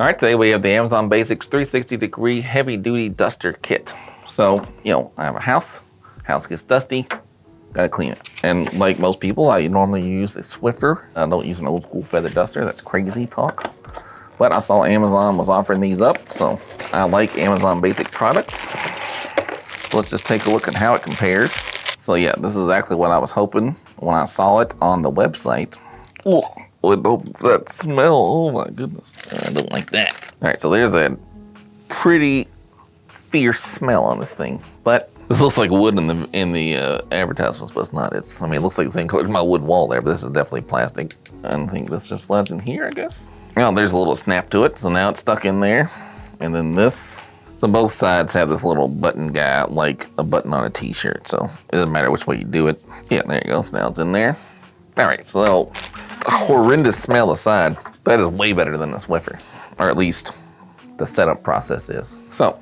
All right, today we have the Amazon Basics 360-degree heavy-duty duster kit. So, I have a house gets dusty, gotta clean it. And like most people, I normally use a Swiffer. I don't use an old school feather duster, that's crazy talk. But I saw Amazon was offering these up, so I like Amazon Basic products. So let's just take a look at how it compares. So yeah, this is exactly what I was hoping when I saw it on the website. Oh, that smell, oh my goodness. I don't like that. All right, so there's a pretty fierce smell on this thing, but this looks like wood in the advertisements, but it's not. It looks like the same color as my wood wall there, but this is definitely plastic. I think this just slides in here, I guess. Oh, there's a little snap to it, so now it's stuck in there. And then this, so both sides have this little button guy, like a button on a t-shirt, so it doesn't matter which way you do it. Yeah, there you go, so now it's in there. All right, so a horrendous smell aside, that is way better than the Swiffer, or at least the setup process is. So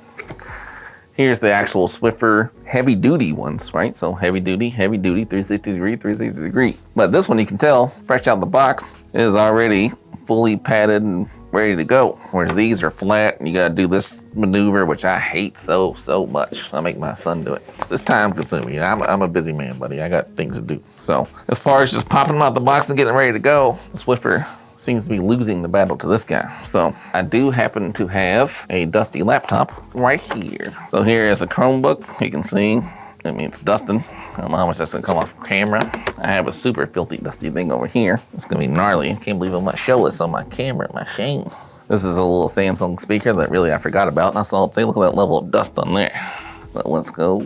here's the actual Swiffer heavy duty ones, right? So heavy duty, 360 degree, 360 degree. But this one you can tell, fresh out the box, is already fully padded and ready to go. Whereas these are flat and you gotta do this maneuver, which I hate so much. I make my son do it. It's time consuming. I'm a busy man, buddy. I got things to do. So as far as just popping them out the box and getting ready to go, the Swiffer seems to be losing the battle to this guy. So I do happen to have a dusty laptop right here. So here is a Chromebook. You can see, it's dusting. I don't know how much that's gonna come off camera. I have a super filthy dusty thing over here. It's gonna be gnarly. I can't believe I'm not showing this on my camera, my shame. This is a little Samsung speaker that really I forgot about. And I saw it say, look at that level of dust on there. So let's go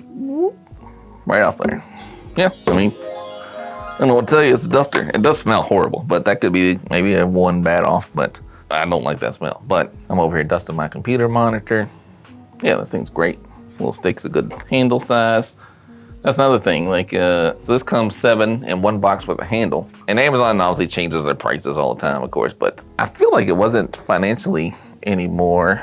right off there. Yeah, I don't know what to tell you, it's a duster. It does smell horrible, but that could be maybe a one bad off, but I don't like that smell. But I'm over here dusting my computer monitor. Yeah, this thing's great. This little stick's a good handle size. That's another thing, so this comes 7 in one box with a handle. And Amazon obviously changes their prices all the time, of course, but I feel like it wasn't financially any more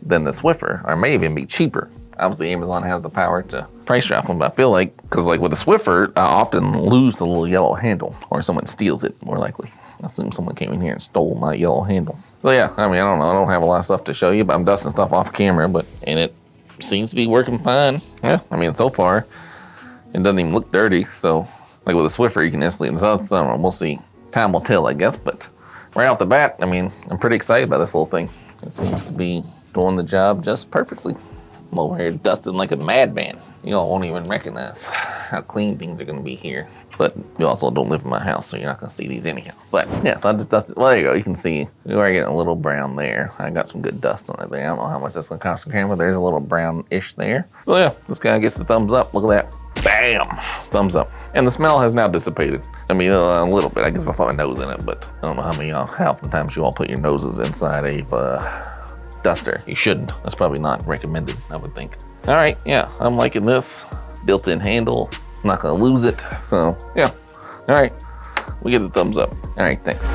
than the Swiffer, or may even be cheaper. Obviously, Amazon has the power to price drop them, but I feel like, because like with the Swiffer, I often lose the little yellow handle, or someone steals it, more likely. I assume someone came in here and stole my yellow handle. So yeah, I don't know, I don't have a lot of stuff to show you, but I'm dusting stuff off camera, and it seems to be working fine. Yeah, so far, it doesn't even look dirty, so like with a Swiffer, you can instantly, so I don't know, we'll see. Time will tell, I guess, but right off the bat, I'm pretty excited about this little thing. It seems to be doing the job just perfectly. I'm over here dusting like a madman. You all won't even recognize how clean things are gonna be here. But you also don't live in my house, so you're not gonna see these anyhow. But yeah, so I just dusted, well, there you go. You can see we are getting a little brown there. I got some good dust on it there. I don't know how much that's gonna cost on camera. There's a little brownish there. So yeah, this guy gets the thumbs up. Look at that. Bam! Thumbs up. And the smell has now dissipated. a little bit. I guess if I put my nose in it, but I don't know how oftentimes you all put your noses inside a duster. You shouldn't. That's probably not recommended, I would think. All right, yeah, I'm liking this. Built-in handle. I'm not gonna lose it. So yeah. All right, we get the thumbs up. All right, thanks.